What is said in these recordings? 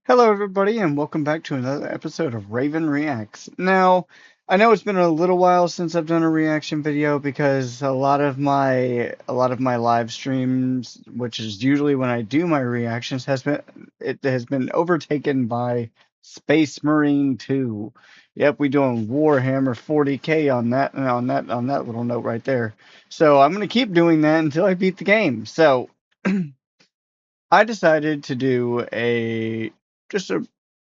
Hello, everybody, and welcome back to another episode of Raven Reacts. Now, I know it's been a little while since I've done a reaction video because a lot of my live streams, which is usually when I do my reactions, has been overtaken by Space Marine 2. Yep, we doing Warhammer 40K on that little note right there. So I'm gonna keep doing that until I beat the game. So I decided to do a just a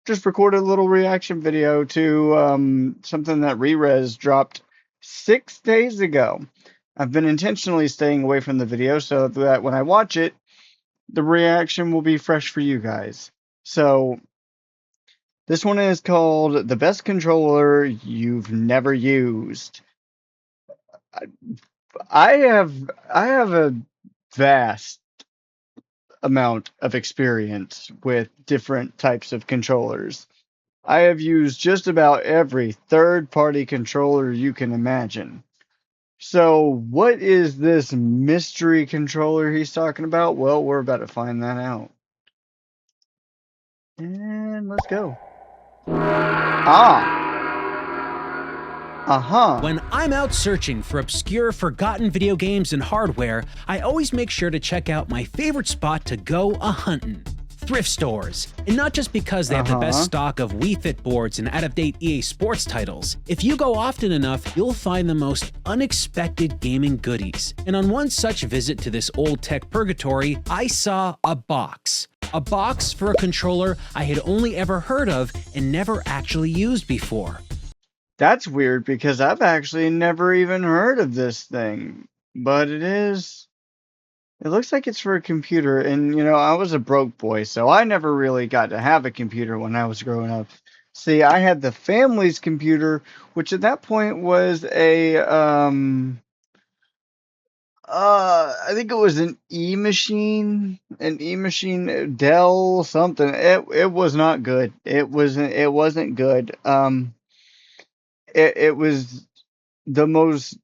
just record a little reaction video to something that Rerez dropped 6 days ago. I've been intentionally staying away from the video so that when I watch it, the reaction will be fresh for you guys. So this one is called "The Best Controller You've Never Used." I have a vast amount of experience with different types of controllers. I have used just about every third-party controller you can imagine. So, what is this mystery controller he's talking about? Well, we're about to find that out. And let's go. Ah, uh-huh. When I'm out searching for obscure, forgotten video games and hardware, I always make sure to check out my favorite spot to go a-huntin'. Thrift stores. And not just because they have the best stock of Wii Fit boards and out-of-date EA Sports titles. If you go often enough, you'll find the most unexpected gaming goodies. And on one such visit to this old tech purgatory, I saw a box. A box for a controller I had only ever heard of and never actually used before. That's weird because I've actually never even heard of this thing. But it looks like it's for a computer, and I was a broke boy, so I never really got to have a computer when I was growing up. See, I had the family's computer, which at that point was I think it was an e-machine, Dell something. It was not good. It wasn't good. It was the most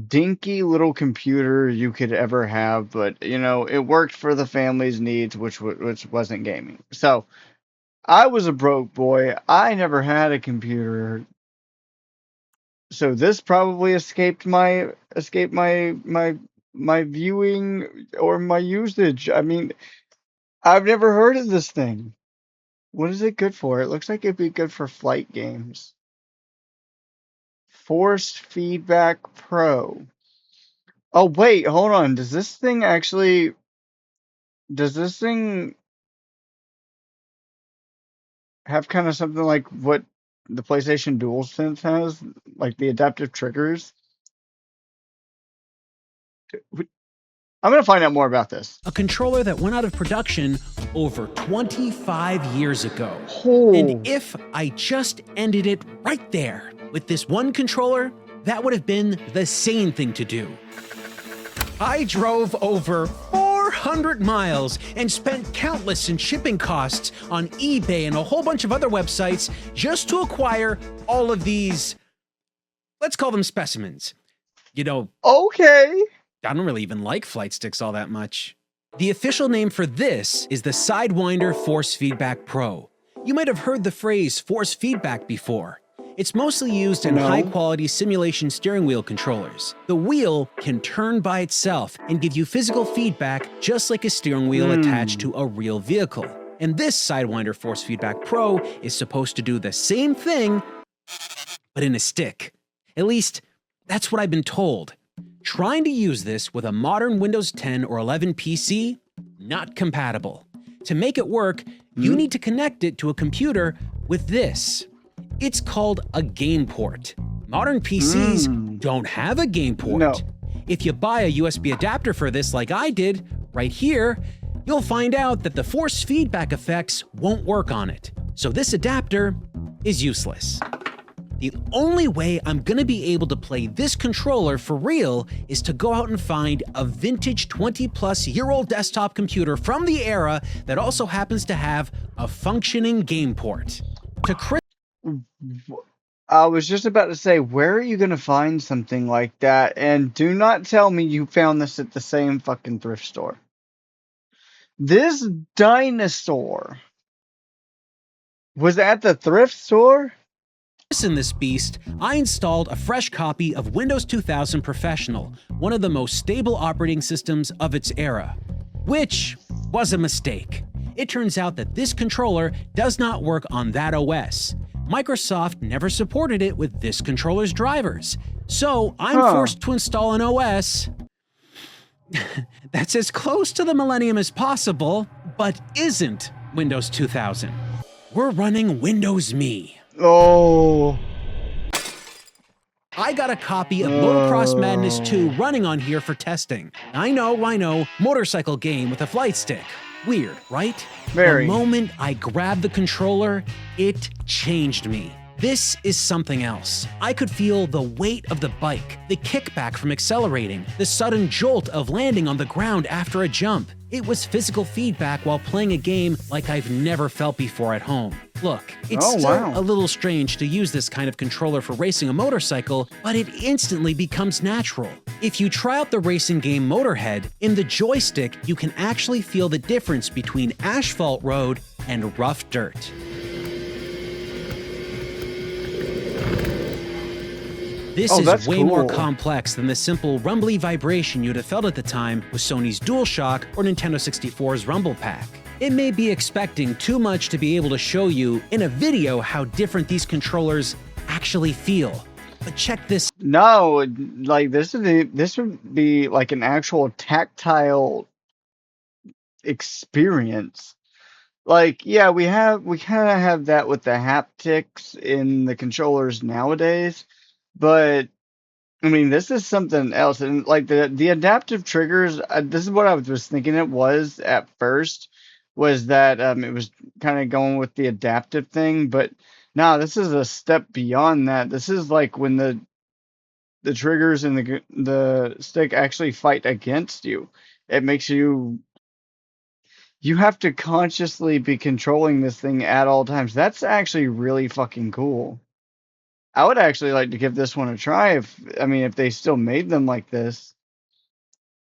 dinky little computer you could ever have, but it worked for the family's needs, which wasn't gaming. So I was a broke boy. I never had a computer, so this probably escaped my viewing or my usage. I mean, I've never heard of this thing. What is it good for? It looks like it'd be good for flight games. Force Feedback Pro. Oh wait, hold on. Does this thing have kind of something like what the PlayStation DualSense has, like the adaptive triggers? I'm gonna find out more about this. A controller that went out of production over 25 years ago. And Oh, if I just ended it right there with this one controller, that would have been the sane thing to do. I drove over 400 miles and spent countless in shipping costs on eBay and a whole bunch of other websites just to acquire all of these, let's call them specimens. okay. I don't really even like flight sticks all that much. The official name for this is the Sidewinder Force Feedback Pro. You might have heard the phrase force feedback before. It's mostly used in No. high-quality simulation steering wheel controllers. The wheel can turn by itself and give you physical feedback just like a steering wheel attached to a real vehicle. And this Sidewinder Force Feedback Pro is supposed to do the same thing, but in a stick. At least, that's what I've been told. Trying to use this with a modern Windows 10 or 11 PC? Not compatible. To make it work, you need to connect it to a computer with this. It's called a game port. Modern PCs don't have a game port. No. If you buy a USB adapter for this like I did, right here, you'll find out that the force feedback effects won't work on it. So this adapter is useless. The only way I'm gonna be able to play this controller for real is to go out and find a vintage 20-plus-year-old desktop computer from the era that also happens to have a functioning game port. I was just about to say, where are you gonna find something like that? And do not tell me you found this at the same fucking thrift store. This dinosaur Was it at the thrift store? In this beast, I installed a fresh copy of Windows 2000 Professional, one of the most stable operating systems of its era, which was a mistake. It turns out that this controller does not work on that OS. Microsoft never supported it with this controller's drivers, so I'm forced to install an OS that's as close to the Millennium as possible, but isn't Windows 2000. We're running Windows Me. Oh. I got a copy of Motocross Madness 2 running on here for testing. I know, motorcycle game with a flight stick. Weird, right? Very. The moment I grabbed the controller, it changed me. This is something else. I could feel the weight of the bike, the kickback from accelerating, the sudden jolt of landing on the ground after a jump. It was physical feedback while playing a game like I've never felt before at home. Look, it's still a little strange to use this kind of controller for racing a motorcycle, but it instantly becomes natural. If you try out the racing game Motorhead, in the joystick you can actually feel the difference between asphalt road and rough dirt. This is way more complex than the simple rumbly vibration you'd have felt at the time with Sony's DualShock or Nintendo 64's Rumble Pack. It may be expecting too much to be able to show you in a video how different these controllers actually feel. But check this. No, like this would be like an actual tactile experience. Like, yeah, we kind of have that with the haptics in the controllers nowadays, but I mean, this is something else. And like the adaptive triggers, this is what I was thinking it was at first, was that it was kind of going with the adaptive thing, but no, this is a step beyond that. This is like when the triggers and the stick actually fight against you. It makes you have to consciously be controlling this thing at all times. That's actually really fucking cool. I would actually like to give this one a try if they still made them like this.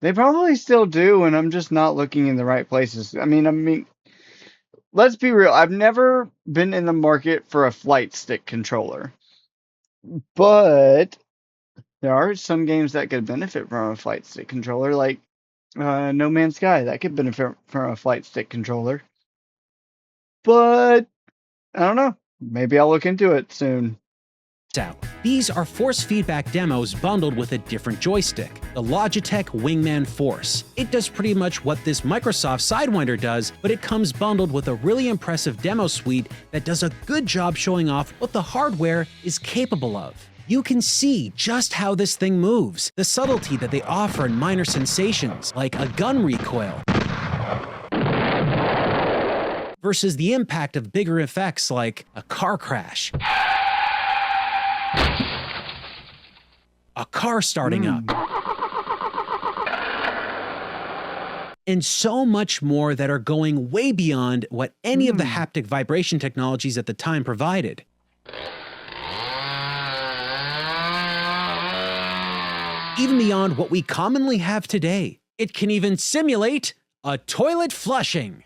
They probably still do, and I'm just not looking in the right places. I mean, let's be real. I've never been in the market for a flight stick controller, but there are some games that could benefit from a flight stick controller, like No Man's Sky. That could benefit from a flight stick controller. But I don't know. Maybe I'll look into it soon. Out. These are force feedback demos bundled with a different joystick, the Logitech Wingman Force. It does pretty much what this Microsoft Sidewinder does, but it comes bundled with a really impressive demo suite that does a good job showing off what the hardware is capable of. You can see just how this thing moves, the subtlety that they offer in minor sensations, like a gun recoil, versus the impact of bigger effects like a car crash, a car starting up, and so much more that are going way beyond what any of the haptic vibration technologies at the time provided. Even beyond what we commonly have today. It can even simulate a toilet flushing.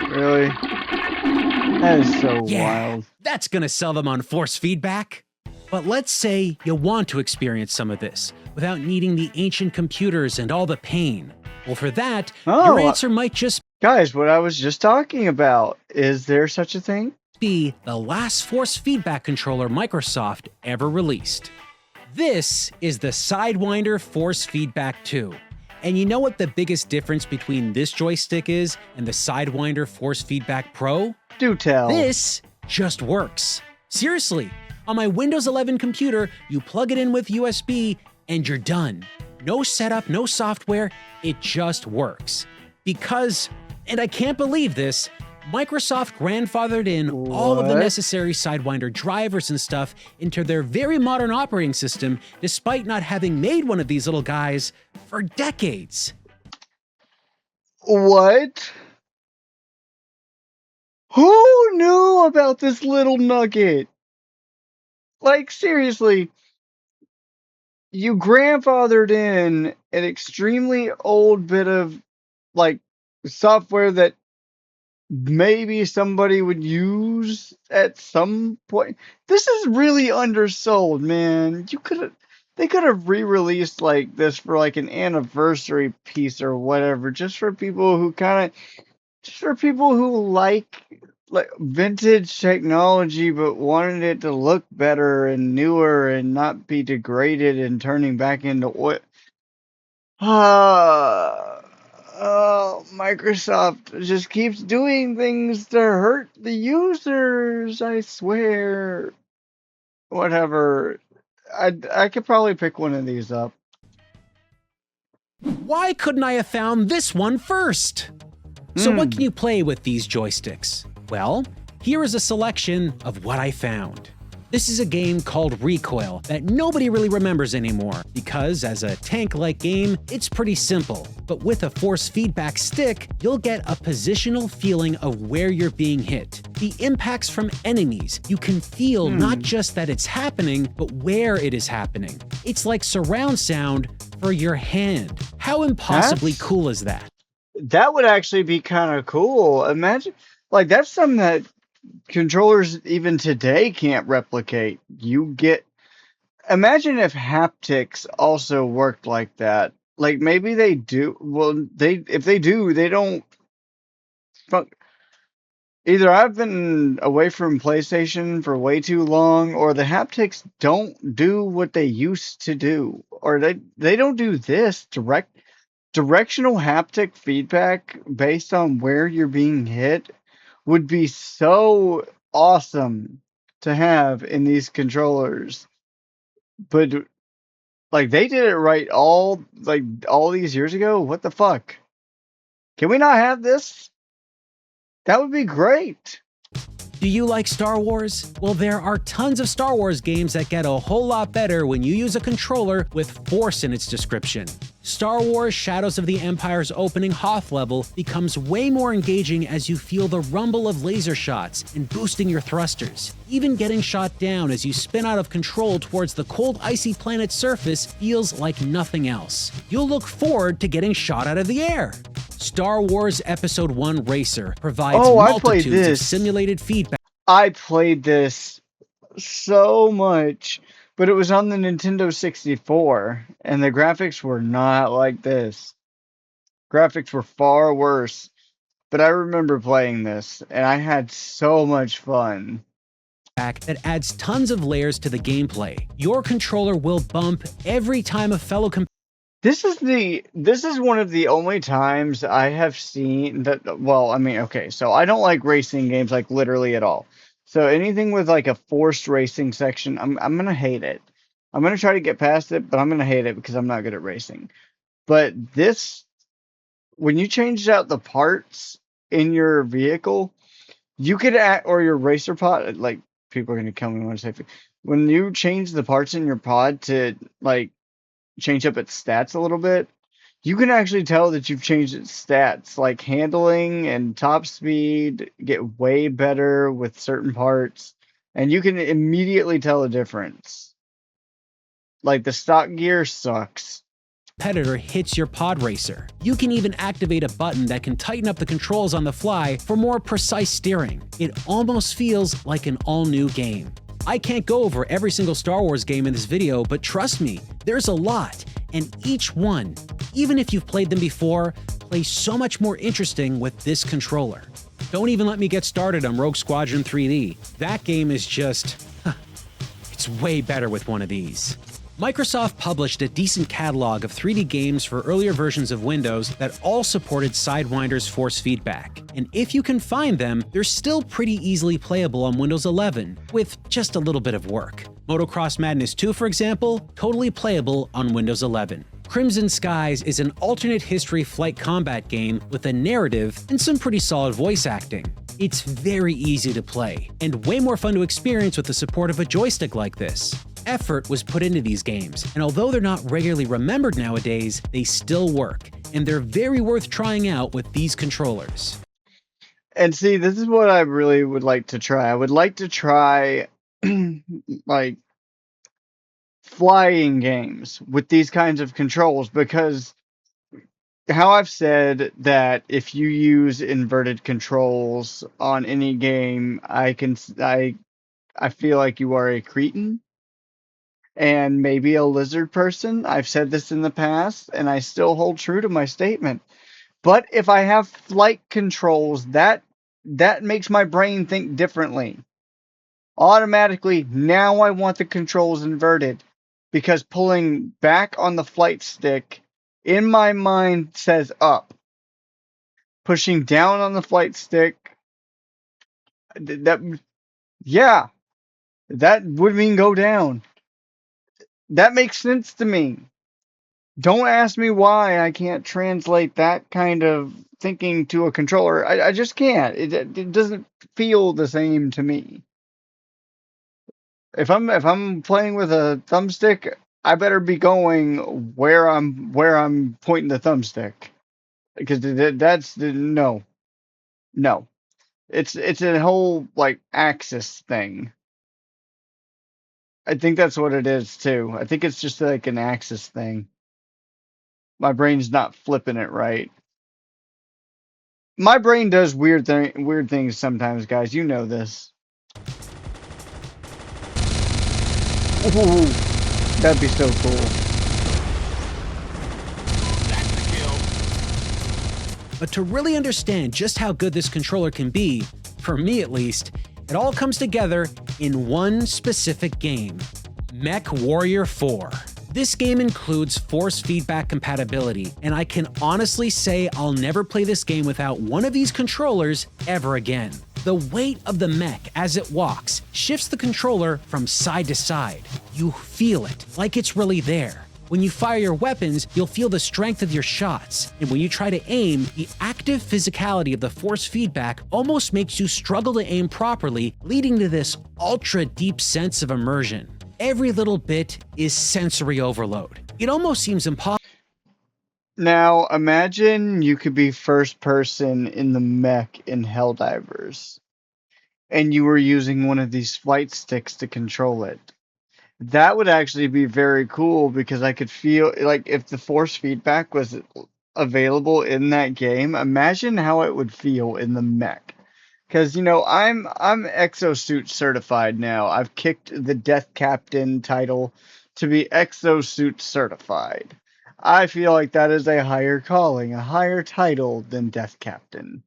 Really? That is so wild. That's gonna sell them on force feedback. But let's say you want to experience some of this without needing the ancient computers and all the pain. Well, for that, your answer might just Guys, what I was just talking about. Is there such a thing? Be the last force feedback controller Microsoft ever released. This is the Sidewinder Force Feedback 2. And you know what the biggest difference between this joystick is and the Sidewinder Force Feedback Pro? Do tell. This just works. Seriously, on my Windows 11 computer, you plug it in with USB and you're done. No setup, no software, it just works. Because, and I can't believe this, Microsoft grandfathered in all of the necessary Sidewinder drivers and stuff into their very modern operating system, despite not having made one of these little guys for decades. What? Who knew about this little nugget? Like, seriously, you grandfathered in an extremely old bit of, like, software that maybe somebody would use at some point. This is really undersold, man. They could have re-released like this for like an anniversary piece or whatever, just for people who just for people who like vintage technology but wanted it to look better and newer and not be degraded and turning back into oil. Microsoft just keeps doing things to hurt the users, I swear. Whatever. I could probably pick one of these up. Why couldn't I have found this one first? So what can you play with these joysticks? Well, here is a selection of what I found. This is a game called Recoil that nobody really remembers anymore because as a tank-like game, it's pretty simple. But with a force feedback stick, you'll get a positional feeling of where you're being hit. The impacts from enemies, you can feel not just that it's happening, but where it is happening. It's like surround sound for your hand. How impossibly cool is that? That would actually be kind of cool. Imagine, like, that's something that controllers even today can't replicate. Imagine if haptics also worked like that. Like maybe they do. Well, if they do, they don't. Either I've been away from PlayStation for way too long, or the haptics don't do what they used to do, or they don't do this directional haptic feedback based on where you're being hit would be so awesome to have in these controllers. But like they did it right all these years ago. What the fuck? Can we not have this? That would be great. Do you like Star Wars? Well, there are tons of Star Wars games that get a whole lot better when you use a controller with Force in its description. Star Wars Shadows of the Empire's opening Hoth level becomes way more engaging as you feel the rumble of laser shots and boosting your thrusters. Even getting shot down as you spin out of control towards the cold icy planet's surface feels like nothing else. You'll look forward to getting shot out of the air. Star Wars Episode 1 Racer provides multitudes of simulated feedback. I played this so much, but it was on the Nintendo 64, and the graphics were not like this. Graphics were far worse, but I remember playing this, and I had so much fun. That adds tons of layers to the gameplay. Your controller will bump every time a fellow This is one of the only times I have seen that. Well, I mean, okay, so I don't like racing games like literally at all. So anything with like a forced racing section, I'm gonna hate it. I'm gonna try to get past it, but I'm gonna hate it because I'm not good at racing. But this, when you changed out the parts in your vehicle, you could add, or your racer pod, like people are gonna come and want to say, when you change the parts in your pod to like change up its stats a little bit, you can actually tell that you've changed its stats, like handling and top speed get way better with certain parts, and you can immediately tell a difference. Like the stock gear sucks. competitor hits your pod racer. You can even activate a button that can tighten up the controls on the fly for more precise steering. It almost feels like an all-new game. I can't go over every single Star Wars game in this video, but trust me, there's a lot, and each one, even if you've played them before, plays so much more interesting with this controller. Don't even let me get started on Rogue Squadron 3D. That game is just... it's way better with one of these. Microsoft published a decent catalog of 3D games for earlier versions of Windows that all supported Sidewinder's force feedback. And if you can find them, they're still pretty easily playable on Windows 11, with just a little bit of work. Motocross Madness 2, for example, totally playable on Windows 11. Crimson Skies is an alternate history flight combat game with a narrative and some pretty solid voice acting. It's very easy to play, and way more fun to experience with the support of a joystick like this. Effort was put into these games, and although they're not regularly remembered nowadays, they still work, and they're very worth trying out with these controllers. And see, this is what I really would like to try. I would like to try like flying games with these kinds of controls, because how I've said that if you use inverted controls on any game, I feel like you are a cretin and maybe a lizard person. I've said this in the past, and I still hold true to my statement. But if I have flight controls, that makes my brain think differently. Automatically, now I want the controls inverted because pulling back on the flight stick in my mind says up. Pushing down on the flight stick, that, yeah, that would mean go down. That makes sense to me. Don't ask me why I can't translate that kind of thinking to a controller. I just can't. It doesn't feel the same to me. If I'm playing with a thumbstick, I better be going where I'm pointing the thumbstick because that's no, no. It's a whole like axis thing. I think that's what it is too. I think it's just like an axis thing. My brain's not flipping it right. My brain does weird things sometimes, guys. You know this. Ooh, that'd be so cool. But to really understand just how good this controller can be, for me at least, it all comes together in one specific game, Mech Warrior 4. This game includes force feedback compatibility, and I can honestly say I'll never play this game without one of these controllers ever again. The weight of the mech as it walks shifts the controller from side to side. You feel it, like it's really there. When you fire your weapons, you'll feel the strength of your shots, and when you try to aim, the active physicality of the force feedback almost makes you struggle to aim properly, leading to this ultra deep sense of immersion. Every little bit is sensory overload. It almost seems impossible. Now imagine you could be first person in the mech in Helldivers, and you were using one of these flight sticks to control it. That would actually be very cool because I could feel like if the force feedback was available in that game, imagine how it would feel in the mech. Because I'm exosuit certified now. I've kicked the Death Captain title to be exosuit certified. I feel like that is a higher calling, a higher title than Death Captain.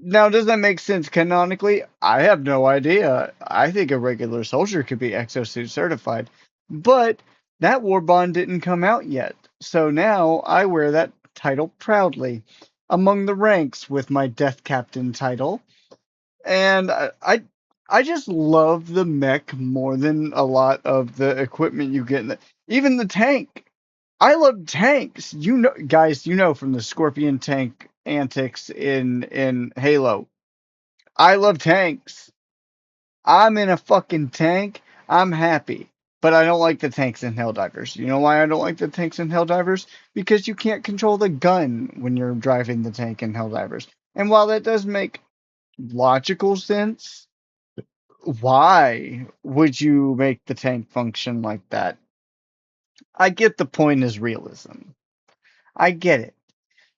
Now, does that make sense canonically? I have no idea. I think a regular soldier could be exosuit certified, but that war bond didn't come out yet. So now I wear that title proudly among the ranks with my Death Captain title. And I just love the mech more than a lot of the equipment you get even the tank. I love tanks. Guys, from the Scorpion tank antics in Halo. I love tanks. I'm in a fucking tank. I'm happy. But I don't like the tanks in Helldivers. You know why I don't like the tanks in Helldivers? Because you can't control the gun when you're driving the tank in Helldivers. And while that does make logical sense, why would you make the tank function like that? I get the point is realism. I get it.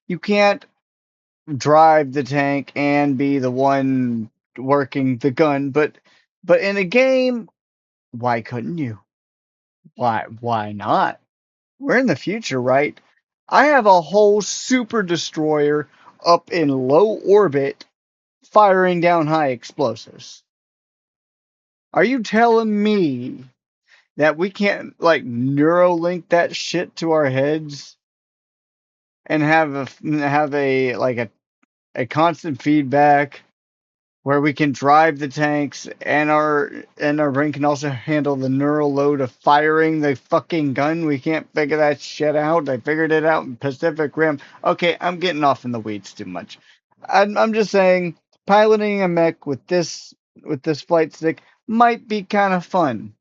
You can't drive the tank and be the one working the gun, but in a game, why couldn't you? Why not? We're in the future, right? I have a whole super destroyer up in low orbit firing down high explosives. Are you telling me that we can't like neuralink that shit to our heads and have a like a constant feedback where we can drive the tanks and our brain can also handle the neural load of firing the fucking gun. We can't figure that shit out. They figured it out in Pacific Rim. Okay, I'm getting off in the weeds too much. I'm just saying piloting a mech with this flight stick might be kind of fun,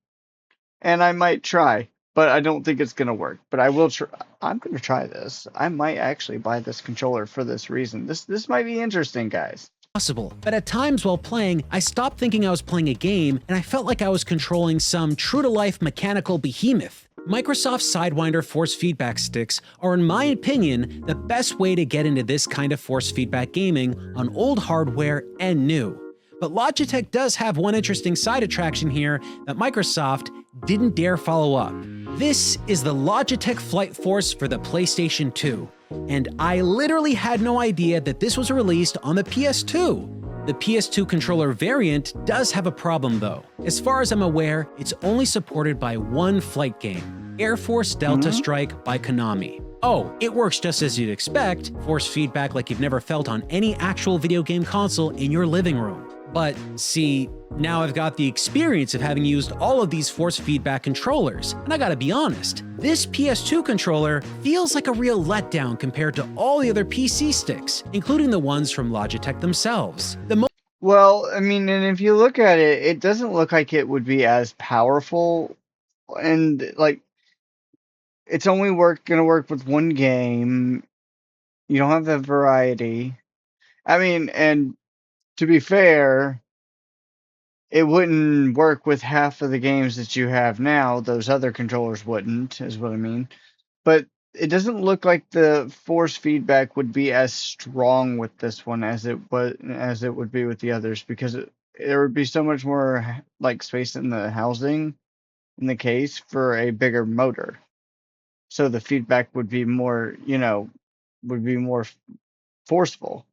and I might try, but I don't think it's gonna work. But I will try. I'm gonna try this. I might actually buy this controller for this reason. This might be interesting, guys. Possible. But at times while playing, I stopped thinking I was playing a game and I felt like I was controlling some true-to-life mechanical behemoth. Microsoft Sidewinder force feedback sticks are, in my opinion, the best way to get into this kind of force feedback gaming on old hardware and new. But Logitech does have one interesting side attraction here that Microsoft didn't dare follow up. This is the Logitech Flight Force for the PlayStation 2, and I literally had no idea that this was released on the PS2. The PS2 controller variant does have a problem though. As far as I'm aware, it's only supported by one flight game, Air Force Delta Strike by Konami. Oh, it works just as you'd expect, force feedback like you've never felt on any actual video game console in your living room. But see, now I've got the experience of having used all of these force feedback controllers, and I gotta be honest, this PS2 controller feels like a real letdown compared to all the other PC sticks, including the ones from Logitech themselves. Well, I mean, and if you look at it, it doesn't look like it would be as powerful, and like it's only gonna work with one game. You don't have the variety. I mean, and to be fair, it wouldn't work with half of the games that you have now. Those other controllers wouldn't, is what I mean. But it doesn't look like the force feedback would be as strong with this one as it would be with the others, because there would be so much more like space in the housing in the case for a bigger motor. So the feedback would be more, would be more forceful.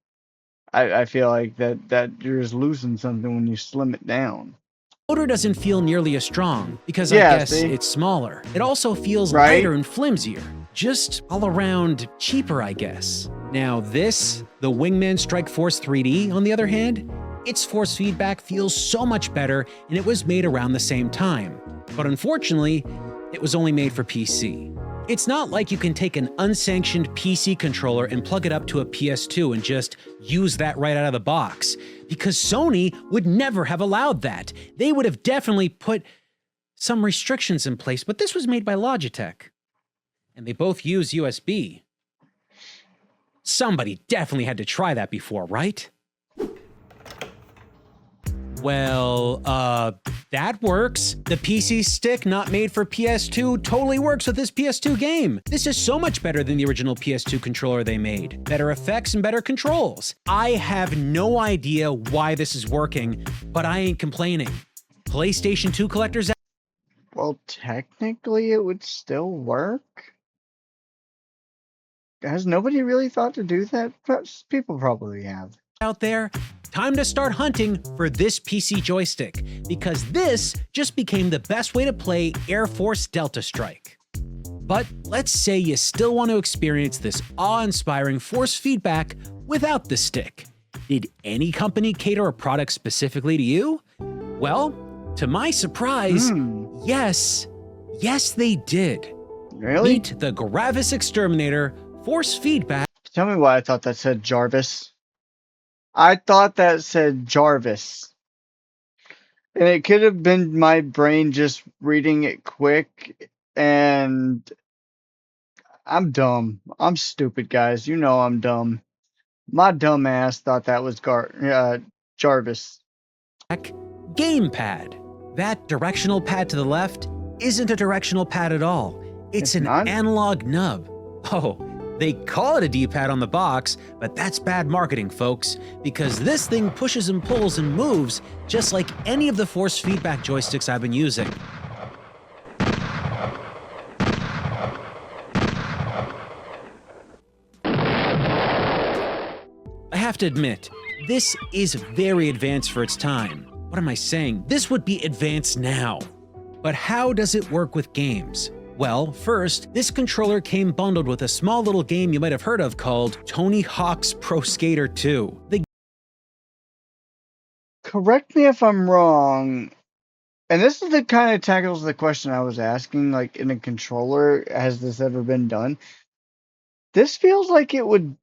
I feel like that you're just losing something when you slim it down. Motor doesn't feel nearly as strong because I Yeah, guess see? it's smaller. It also feels Right? lighter and flimsier. Just all around cheaper, I guess. Now this, the Wingman Strike Force 3D, on the other hand, its force feedback feels so much better, and it was made around the same time. But unfortunately, it was only made for PC. It's not like you can take an unsanctioned PC controller and plug it up to a PS2 and just use that right out of the box, because Sony would never have allowed that. They would have definitely put some restrictions in place, but this was made by Logitech. And they both use USB. Somebody definitely had to try that before, right? Well, that works. The PC stick not made for PS2 totally works with this PS2 game. This is so much better than the original PS2 controller they made. Better effects and better controls. I have no idea why this is working, but I ain't complaining. PlayStation 2 collectors Well, technically it would still work. Has nobody really thought to do that? People probably have. out there, time to start hunting for this PC joystick, because this just became the best way to play Air Force Delta Strike. But let's say you still want to experience this awe-inspiring force feedback without the stick. Did any company cater a product specifically to you? Well, to my surprise, yes, they did. Really? Meet the Gravis Exterminator Force Feedback. Tell me why I thought that said Jarvis. I thought that said Jarvis. And it could have been my brain just reading it quick, and I'm dumb. I'm stupid, guys. You know I'm dumb. My dumb ass thought that was Jarvis. Gamepad. That directional pad to the left isn't a directional pad at all. It's an not? analog nub. Oh, they call it a D-pad on the box, but that's bad marketing, folks, because this thing pushes and pulls and moves just like any of the force feedback joysticks I've been using. I have to admit, this is very advanced for its time. What am I saying? This would be advanced now. But how does it work with games? Well, first, this controller came bundled with a small little game you might have heard of called Tony Hawk's Pro Skater 2. Correct me if I'm wrong. And this is the kind of tackles the question I was asking, like in a controller, has this ever been done? This feels like it would.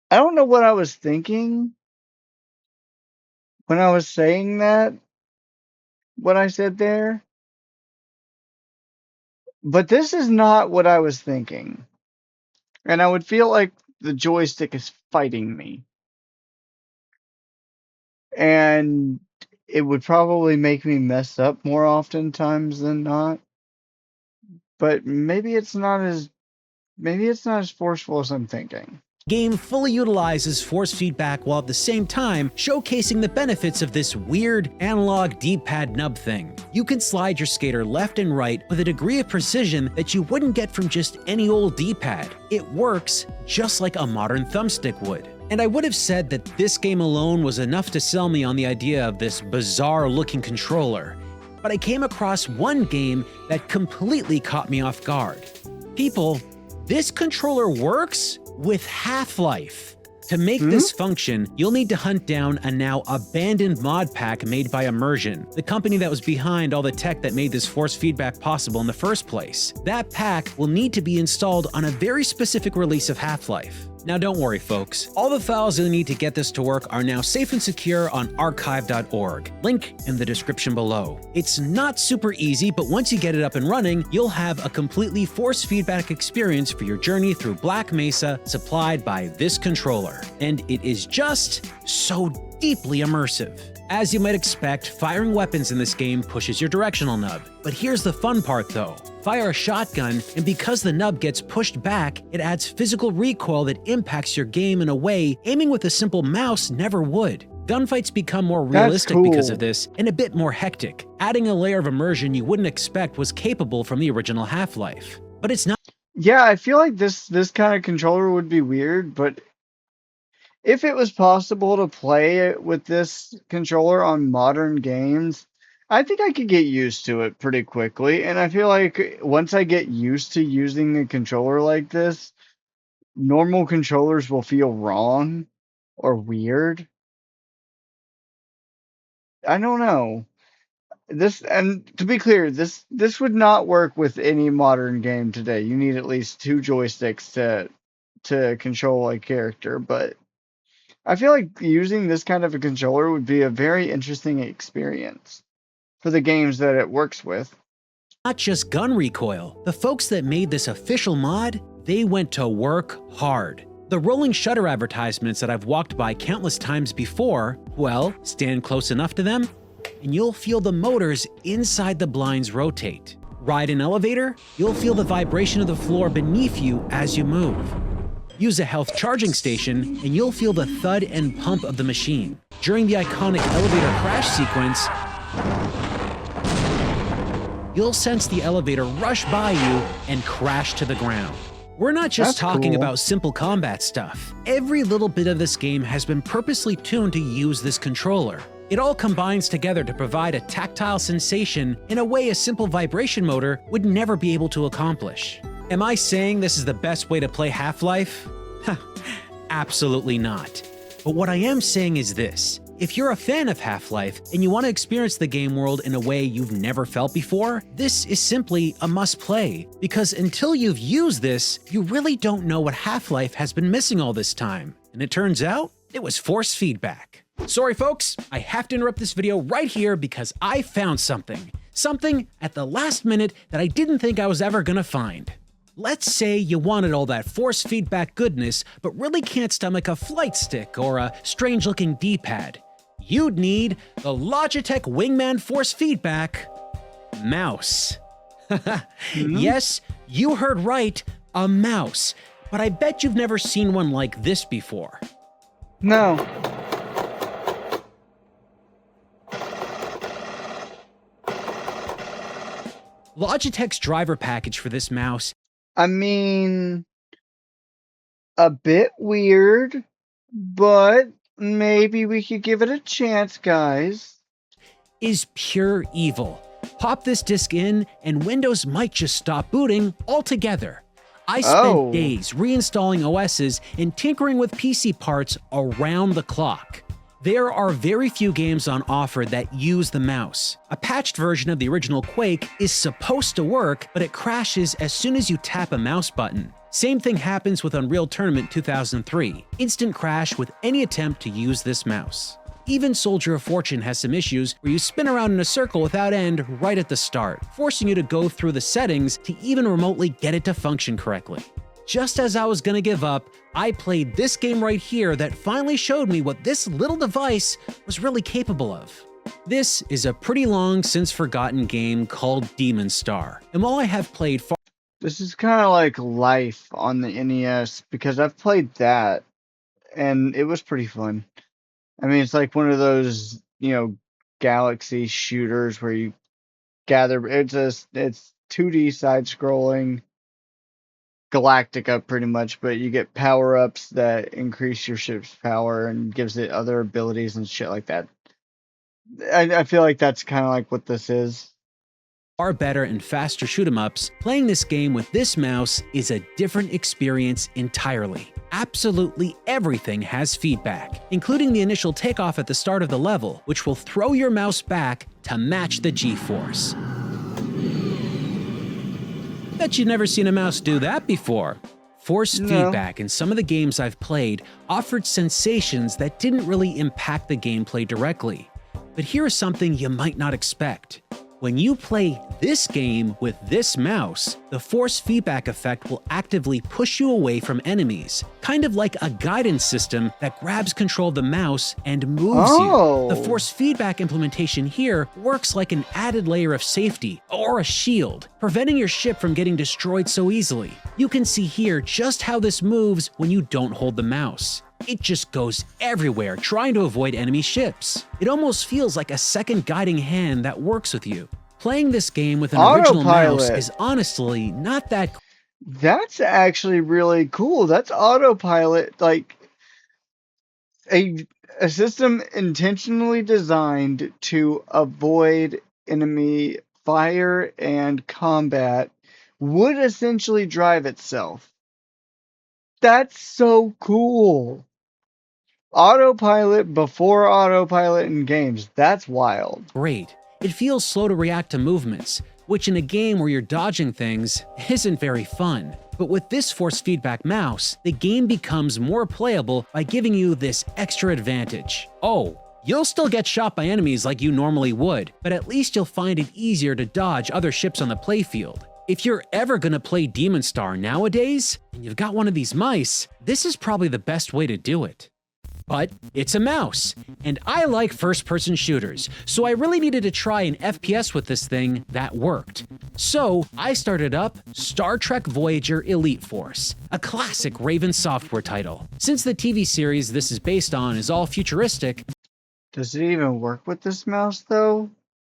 I don't know what I was thinking when I was saying that, what I said there, but this is not what I was thinking. And I would feel like the joystick is fighting me. And it would probably make me mess up more oftentimes than not. but maybe it's not as forceful as I'm thinking. Game fully utilizes force feedback while at the same time showcasing the benefits of this weird analog D-pad nub thing. You can slide your skater left and right with a degree of precision that you wouldn't get from just any old D-pad. It works just like a modern thumbstick would. And I would have said that this game alone was enough to sell me on the idea of this bizarre-looking controller. But I came across one game that completely caught me off guard. People, this controller works with Half-Life. To make this function, you'll need to hunt down a now abandoned mod pack made by Immersion, the company that was behind all the tech that made this force feedback possible in the first place. That pack will need to be installed on a very specific release of Half-Life. Now don't worry folks, all the files you'll need to get this to work are now safe and secure on archive.org, link in the description below. It's not super easy, but once you get it up and running, you'll have a completely force feedback experience for your journey through Black Mesa supplied by this controller. And it is just so deeply immersive. As you might expect, firing weapons in this game pushes your directional nub. But here's the fun part though. Fire a shotgun, and because the nub gets pushed back, it adds physical recoil that impacts your game in a way aiming with a simple mouse never would. Gunfights become more realistic because of this, and a bit more hectic, adding a layer of immersion you wouldn't expect was capable from the original Half-Life. But it's not. Yeah, I feel like this kind of controller would be weird, but if it was possible to play it with this controller on modern games, I think I could get used to it pretty quickly. And I feel like once I get used to using a controller like this, normal controllers will feel wrong or weird. I don't know. And to be clear, this would not work with any modern game today. You need at least two joysticks to control a character, but I feel like using this kind of a controller would be a very interesting experience for the games that it works with. Not just gun recoil. The folks that made this official mod, they went to work hard. The rolling shutter advertisements that I've walked by countless times before, well, stand close enough to them, and you'll feel the motors inside the blinds rotate. Ride an elevator, you'll feel the vibration of the floor beneath you as you move. Use a health charging station, and you'll feel the thud and pump of the machine. During the iconic elevator crash sequence, you'll sense the elevator rush by you and crash to the ground. We're not just talking about simple combat stuff. Every little bit of this game has been purposely tuned to use this controller. It all combines together to provide a tactile sensation in a way a simple vibration motor would never be able to accomplish. Am I saying this is the best way to play Half-Life? Absolutely not. But what I am saying is this. If you're a fan of Half-Life and you want to experience the game world in a way you've never felt before, this is simply a must-play, because until you've used this, you really don't know what Half-Life has been missing all this time. And it turns out, it was force feedback. Sorry folks, I have to interrupt this video right here because I found something. Something at the last minute that I didn't think I was ever gonna find. Let's say you wanted all that force feedback goodness, but really can't stomach a flight stick or a strange-looking D-pad. You'd need the Logitech Wingman Force Feedback mouse. Yes, you heard right, a mouse. But I bet you've never seen one like this before. No. Logitech's driver package for this mouse, I mean, a bit weird, but maybe we could give it a chance, guys. is pure evil. Pop this disc in and Windows might just stop booting altogether. I spent days reinstalling OSs and tinkering with PC parts around the clock. There are very few games on offer that use the mouse. A patched version of the original Quake is supposed to work, but it crashes as soon as you tap a mouse button. Same thing happens with Unreal Tournament 2003. Instant crash with any attempt to use this mouse. Even Soldier of Fortune has some issues where you spin around in a circle without end right at the start, forcing you to go through the settings to even remotely get it to function correctly. Just as I was gonna give up, I played this game right here that finally showed me what this little device was really capable of. This is a pretty long since forgotten game called Demon Star, and while I have played far This is kind of like Life on the NES because I've played that and it was pretty fun. I mean, it's like one of those, galaxy shooters where you gather. It's 2D side scrolling Galactica pretty much, but you get power ups that increase your ship's power and gives it other abilities and shit like that. I feel like that's kind of like what this is. Far better and faster shoot 'em ups, playing this game with this mouse is a different experience entirely. Absolutely everything has feedback, including the initial takeoff at the start of the level, which will throw your mouse back to match the G-force. Bet you've never seen a mouse do that before. Force No. feedback in some of the games I've played offered sensations that didn't really impact the gameplay directly. But here's something you might not expect. When you play this game with this mouse, the force feedback effect will actively push you away from enemies, kind of like a guidance system that grabs control of the mouse and moves you. The force feedback implementation here works like an added layer of safety or a shield, preventing your ship from getting destroyed so easily. You can see here just how this moves when you don't hold the mouse. It just goes everywhere trying to avoid enemy ships. It almost feels like a second guiding hand that works with you. Playing this game with an original mouse is honestly not that. That's actually really cool. That's autopilot, like a system intentionally designed to avoid enemy fire and combat would essentially drive itself. That's so cool. Autopilot before autopilot in games. That's wild. Great. It feels slow to react to movements, which in a game where you're dodging things isn't very fun. But with this force feedback mouse, the game becomes more playable by giving you this extra advantage. Oh, you'll still get shot by enemies like you normally would, but at least you'll find it easier to dodge other ships on the playfield. If you're ever gonna play Demon Star nowadays, and you've got one of these mice, this is probably the best way to do it. But it's a mouse, and I like first-person shooters, so I really needed to try an FPS with this thing that worked. So I started up Star Trek Voyager Elite Force, a classic Raven Software title. Since the TV series this is based on is all futuristic, does it even work with this mouse though?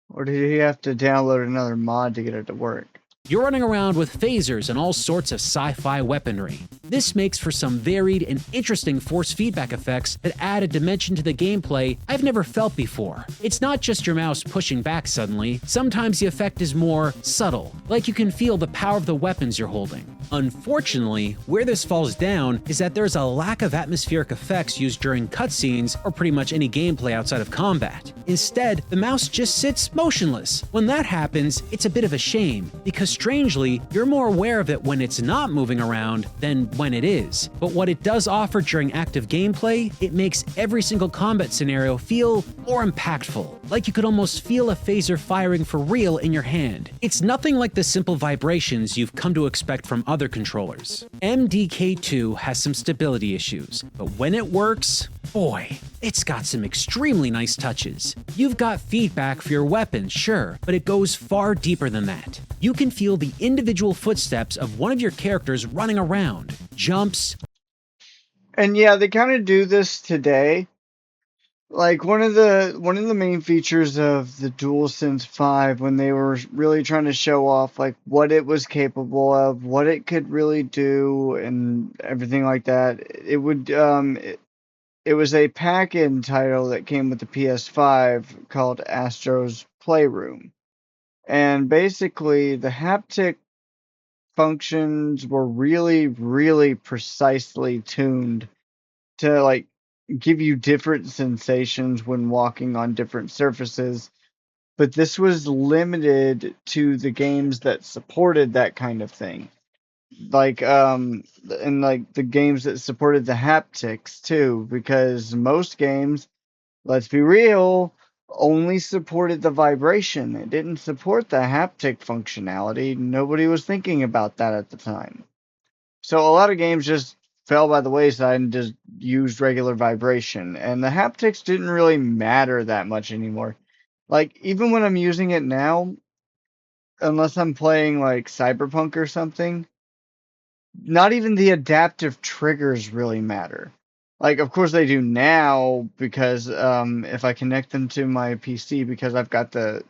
Or did he have to download another mod to get it to work? you're running around with phasers and all sorts of sci-fi weaponry. This makes for some varied and interesting force feedback effects that add a dimension to the gameplay I've never felt before. It's not just your mouse pushing back suddenly, sometimes the effect is more subtle, like you can feel the power of the weapons you're holding. Unfortunately, where this falls down is that there's a lack of atmospheric effects used during cutscenes or pretty much any gameplay outside of combat. Instead, the mouse just sits motionless. When that happens, it's a bit of a shame, because strangely, you're more aware of it when it's not moving around than when it is. But what it does offer during active gameplay, it makes every single combat scenario feel more impactful, like you could almost feel a phaser firing for real in your hand. It's nothing like the simple vibrations you've come to expect from other controllers. MDK2 has some stability issues, but when it works, boy, it's got some extremely nice touches. You've got feedback for your weapons, sure, but it goes far deeper than that. You can feel the individual footsteps of one of your characters running around, jumps. And yeah, they kind of do this today. Like one of the main features of the DualSense 5 when they were really trying to show off like what it was capable of, what it could really do and everything like that. It was a pack-in title that came with the PS5 called Astro's Playroom. And basically the haptic functions were really, really precisely tuned to like give you different sensations when walking on different surfaces. But this was limited to the games that supported that kind of thing. Like and like the games that supported the haptics too, because most games, let's be real, only supported the vibration. It didn't support the haptic functionality. Nobody was thinking about that at the time. So a lot of games just fell by the wayside and just used regular vibration. And the haptics didn't really matter that much anymore. Like, even when I'm using it now, unless I'm playing like Cyberpunk or something, not even the adaptive triggers really matter. Like, of course they do now because if I connect them to my PC because I've got the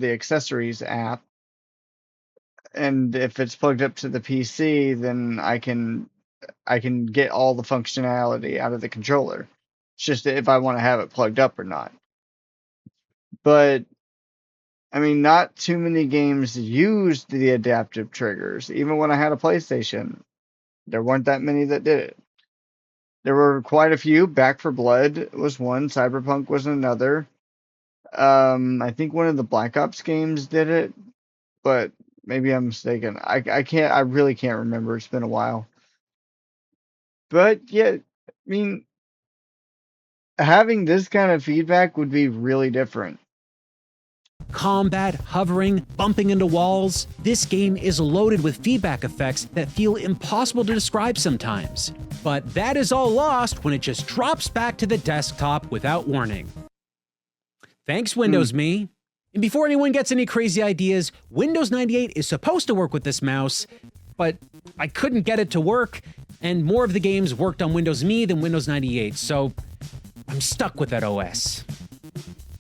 accessories app, and if it's plugged up to the PC, then I can get all the functionality out of the controller. It's just if I want to have it plugged up or not. But I mean, not too many games used the adaptive triggers. Even when I had a PlayStation, there weren't that many that did it. There were quite a few. Back for Blood was one. Cyberpunk was another. I think one of the Black Ops games did it, but maybe I'm mistaken. I can't. I really can't remember. It's been a while. But yeah, I mean, having this kind of feedback would be really different. Combat, hovering, bumping into walls. This game is loaded with feedback effects that feel impossible to describe sometimes. But that is all lost when it just drops back to the desktop without warning. Thanks, Windows Me. And before anyone gets any crazy ideas, Windows 98 is supposed to work with this mouse, but I couldn't get it to work, and more of the games worked on Windows Me than Windows 98, so I'm stuck with that OS.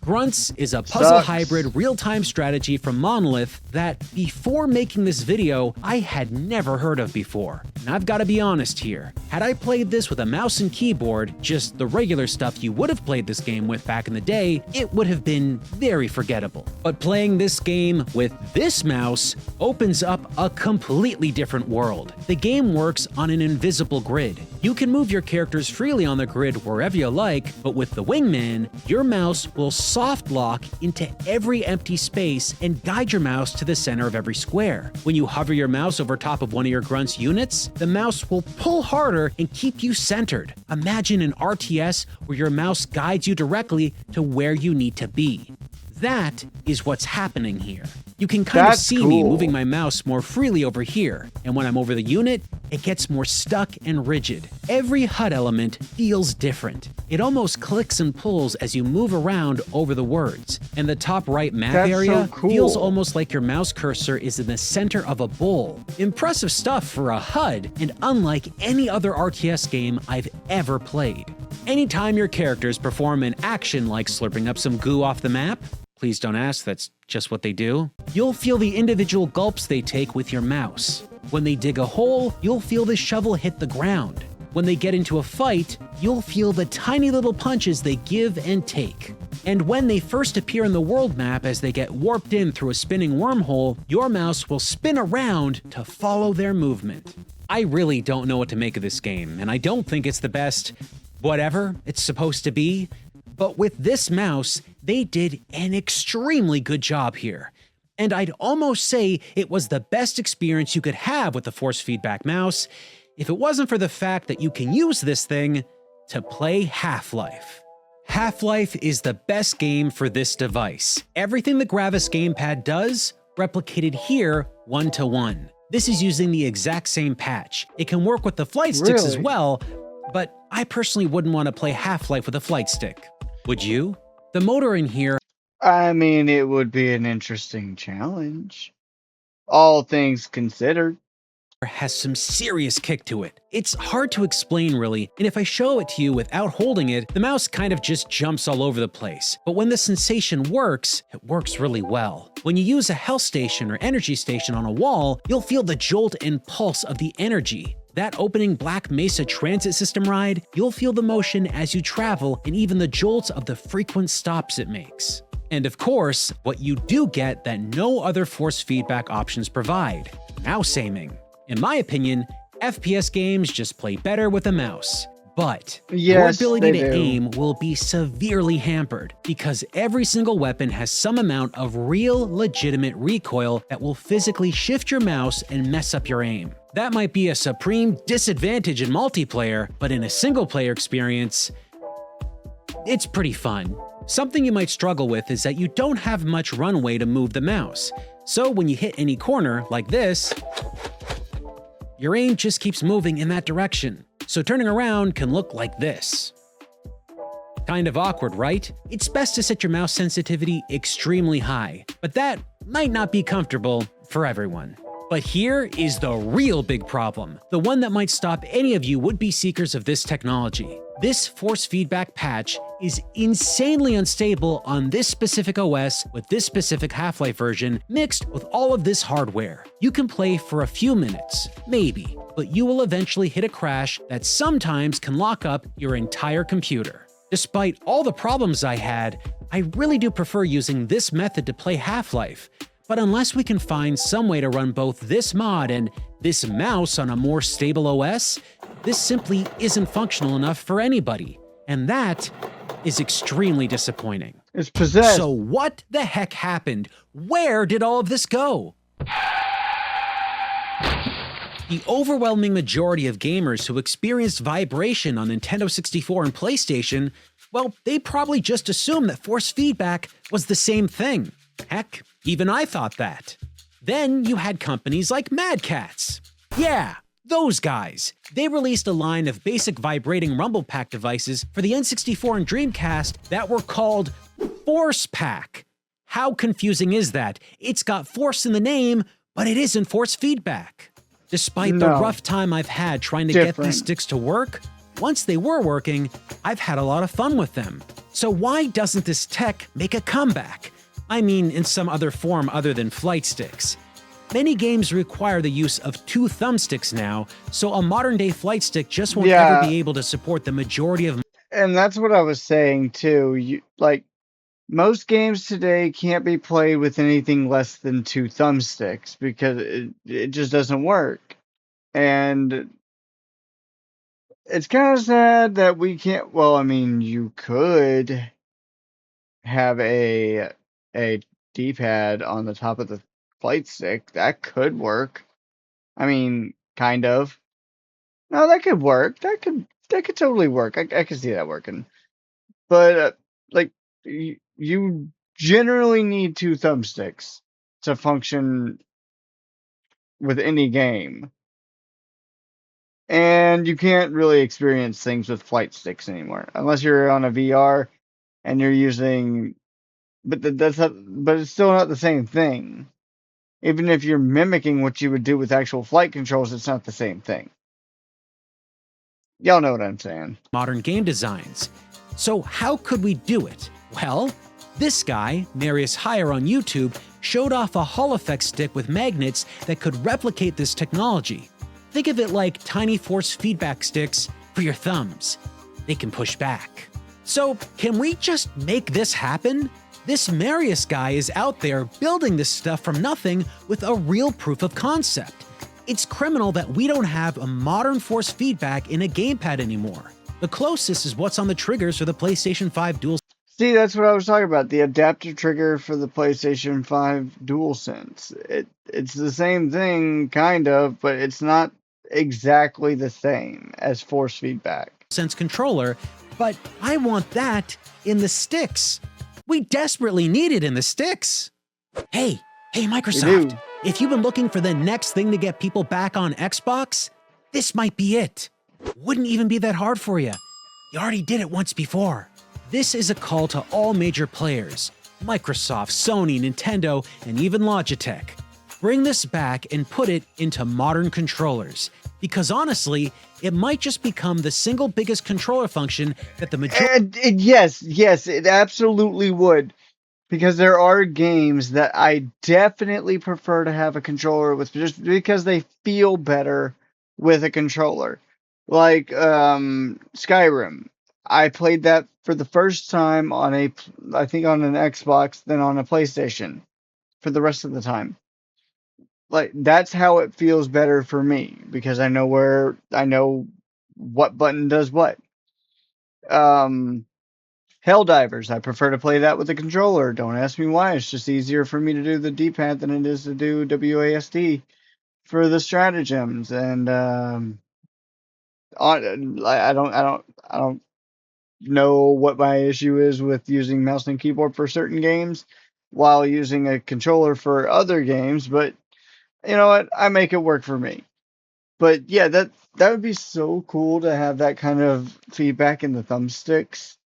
Grunts is a puzzle hybrid real-time strategy from Monolith that, before making this video, I had never heard of before. And I've got to be honest here, had I played this with a mouse and keyboard, just the regular stuff you would have played this game with back in the day, it would have been very forgettable. But playing this game with this mouse opens up a completely different world. The game works on an invisible grid. You can move your characters freely on the grid wherever you like, but with the wingman, your mouse will soft lock into every empty space and guide your mouse to the center of every square. When you hover your mouse over top of one of your grunt's units, the mouse will pull harder and keep you centered. Imagine an RTS where your mouse guides you directly to where you need to be. That is what's happening here. You can kind of see me moving my mouse more freely over here, and when I'm over the unit, it gets more stuck and rigid. Every HUD element feels different. It almost clicks and pulls as you move around over the words, and the top right map area feels almost like your mouse cursor is in the center of a bowl. Impressive stuff for a HUD, and unlike any other RTS game I've ever played. Anytime your characters perform an action like slurping up some goo off the map, please don't ask, that's just what they do, you'll feel the individual gulps they take with your mouse. When they dig a hole, you'll feel the shovel hit the ground. When they get into a fight, you'll feel the tiny little punches they give and take. And when they first appear in the world map as they get warped in through a spinning wormhole, your mouse will spin around to follow their movement. I really don't know what to make of this game, and I don't think it's the best whatever it's supposed to be. But with this mouse, they did an extremely good job here. And I'd almost say it was the best experience you could have with the force feedback mouse if it wasn't for the fact that you can use this thing to play Half-Life. Half-Life is the best game for this device. Everything the Gravis gamepad does, replicated here one-to-one. This is using the exact same patch. It can work with the flight sticks as well, but I personally wouldn't want to play Half-Life with a flight stick. Would you? The motor in here, I mean, it would be an interesting challenge, all things considered. has some serious kick to it. It's hard to explain really, and if I show it to you without holding it, the mouse kind of just jumps all over the place. But when the sensation works, it works really well. When you use a health station or energy station on a wall, you'll feel the jolt and pulse of the energy. That opening Black Mesa Transit System ride, you'll feel the motion as you travel and even the jolts of the frequent stops it makes. And of course, what you do get that no other force feedback options provide, mouse aiming. In my opinion, FPS games just play better with a mouse. But your ability to aim will be severely hampered because every single weapon has some amount of real, legitimate recoil that will physically shift your mouse and mess up your aim. That might be a supreme disadvantage in multiplayer, but in a single-player experience, it's pretty fun. Something you might struggle with is that you don't have much runway to move the mouse. So when you hit any corner, like this, your aim just keeps moving in that direction. So turning around can look like this. Kind of awkward, right? It's best to set your mouse sensitivity extremely high, but that might not be comfortable for everyone. But here is the real big problem, the one that might stop any of you would-be seekers of this technology. This force feedback patch is insanely unstable on this specific OS with this specific Half-Life version mixed with all of this hardware. You can play for a few minutes, maybe, but you will eventually hit a crash that sometimes can lock up your entire computer. Despite all the problems I had, I really do prefer using this method to play Half-Life. But unless we can find some way to run both this mod and this mouse on a more stable OS, this simply isn't functional enough for anybody. And that is extremely disappointing. It's possessed. So what the heck happened? Where did all of this go? The overwhelming majority of gamers who experienced vibration on Nintendo 64 and PlayStation, well, they probably just assumed that force feedback was the same thing. Heck, even I thought that. Then you had companies like Mad Catz. Yeah, those guys. They released a line of basic vibrating rumble pack devices for the N64 and Dreamcast that were called Force Pack. How confusing is that? It's got force in the name, but it isn't force feedback. Despite the rough time I've had trying to get these sticks to work, once they were working, I've had a lot of fun with them. So why doesn't this tech make a comeback? I mean, in some other form other than flight sticks. Many games require the use of 2 thumbsticks now, so a modern-day flight stick just won't ever be able to support the majority of... And that's what I was saying, too. Most games today can't be played with anything less than 2 thumbsticks because it just doesn't work. And it's kind of sad that we can't... Well, I mean, you could have a D-pad on the top of the flight stick. That could work. I mean, kind of. No, that could work. That could totally work. I could see that working. But you generally need 2 thumbsticks to function with any game. And you can't really experience things with flight sticks anymore unless you're on a VR and you're using but it's still not the same thing. Even if you're mimicking what you would do with actual flight controls, it's not the same thing. Y'all know what I'm saying. Modern game designs. So how could we do it? Well, this guy, Marius Hire on YouTube, showed off a Hall effect stick with magnets that could replicate this technology. Think of it like tiny force feedback sticks for your thumbs. They can push back. So can we just make this happen? This Marius guy is out there building this stuff from nothing with a real proof of concept. It's criminal that we don't have a modern force feedback in a gamepad anymore. The closest is what's on the triggers for the PlayStation 5 DualSense. See, that's what I was talking about. The adaptive trigger for the PlayStation 5 DualSense. It's the same thing, kind of, but it's not exactly the same as force feedback. Sense controller, but I want that in the sticks. We desperately need it in the sticks. Hey, Microsoft, if you've been looking for the next thing to get people back on Xbox, this might be it. Wouldn't even be that hard for you. You already did it once before. This is a call to all major players, Microsoft, Sony, Nintendo, and even Logitech. Bring this back and put it into modern controllers. Because honestly, it might just become the single biggest controller function that the majority... Yes, it absolutely would. Because there are games that I definitely prefer to have a controller with, just because they feel better with a controller. Like Skyrim. I played that for the first time on an Xbox, then on a PlayStation for the rest of the time. Like, that's how it feels better for me, because I know what button does what. Helldivers, I prefer to play that with a controller. Don't ask me why. It's just easier for me to do the D-pad than it is to do WASD for the stratagems. And I don't know what my issue is with using mouse and keyboard for certain games while using a controller for other games, but you know what? I make it work for me. But yeah, that would be so cool to have that kind of feedback in the thumbsticks.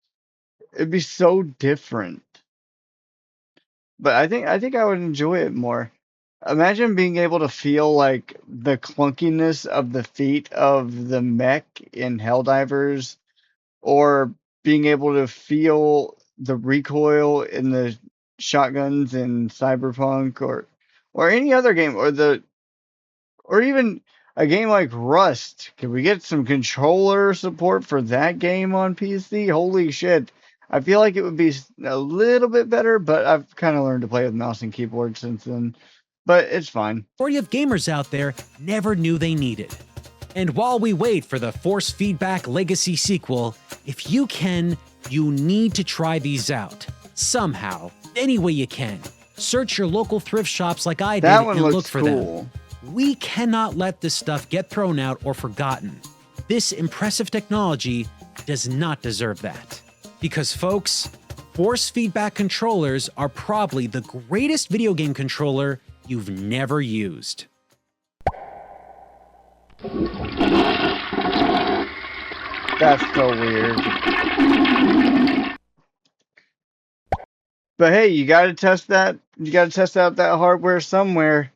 It'd be so different. but I think I would enjoy it more. Imagine being able to feel like the clunkiness of the feet of the mech in Helldivers, or being able to feel the recoil in the shotguns in Cyberpunk, or any other game, or even a game like Rust. Can we get some controller support for that game on PC? Holy shit. I feel like it would be a little bit better, but I've kind of learned to play with mouse and keyboard since then. But it's fine. Majority of gamers out there never knew they needed. And while we wait for the Force Feedback Legacy sequel, if you can, you need to try these out. Somehow, any way you can. Search your local thrift shops like I did That one and look looks for cool. them. We cannot let this stuff get thrown out or forgotten. This impressive technology does not deserve that. Because folks, Force Feedback controllers are probably the greatest video game controller you've never used. That's so weird. But hey, you gotta test that. You gotta test out that hardware somewhere.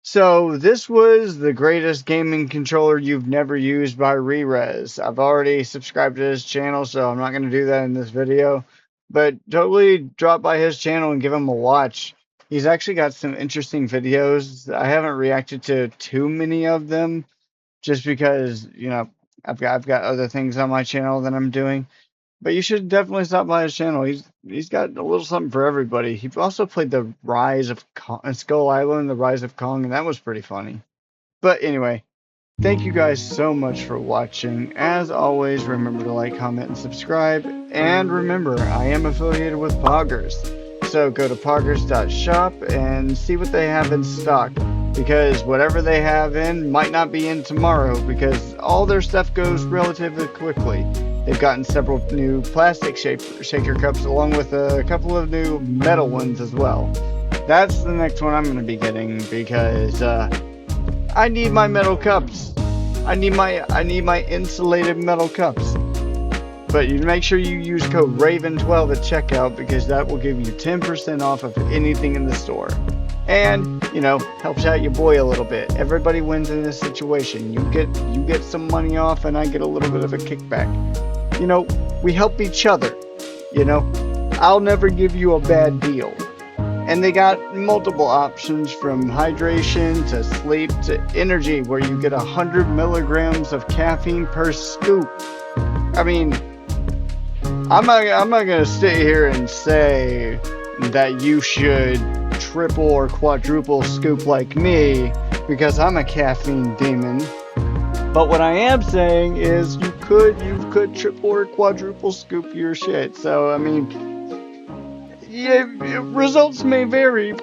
So this was the greatest gaming controller you've never used by Rerez. I've already subscribed to his channel, so I'm not going to do that in this video. But totally drop by his channel and give him a watch. He's actually got some interesting videos. I haven't reacted to too many of them, just because, you know, I've got other things on my channel that I'm doing. But you should definitely stop by his channel. He's got a little something for everybody. He also played the Rise of Skull Island, the Rise of Kong, and that was pretty funny. But anyway, thank you guys so much for watching. As always, remember to like, comment, and subscribe. And remember, I am affiliated with Poggers. So go to poggers.shop and see what they have in stock. Because whatever they have in might not be in tomorrow, because all their stuff goes relatively quickly. They've gotten several new plastic shaker cups, along with a couple of new metal ones as well. That's the next one I'm going to be getting, because I need my metal cups. I need my insulated metal cups. But you make sure you use code RAVEN12 at checkout, because that will give you 10% off of anything in the store. And, you know, helps out your boy a little bit. Everybody wins in this situation. You get some money off, and I get a little bit of a kickback. You know, we help each other. You know, I'll never give you a bad deal. And they got multiple options, from hydration to sleep to energy, where you get 100 milligrams of caffeine per scoop. I mean, I'm not gonna sit here and say that you should triple or quadruple scoop like me, because I'm a caffeine demon. But what I am saying is you could triple or quadruple scoop your shit. So I mean, yeah, results may vary.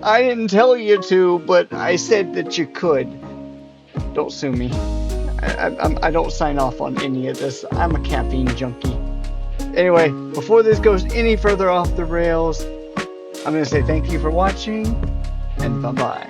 I didn't tell you to, but I said that you could. Don't sue me. I don't sign off on any of this. I'm a caffeine junkie. Anyway, before this goes any further off the rails, I'm going to say thank you for watching, and bye-bye.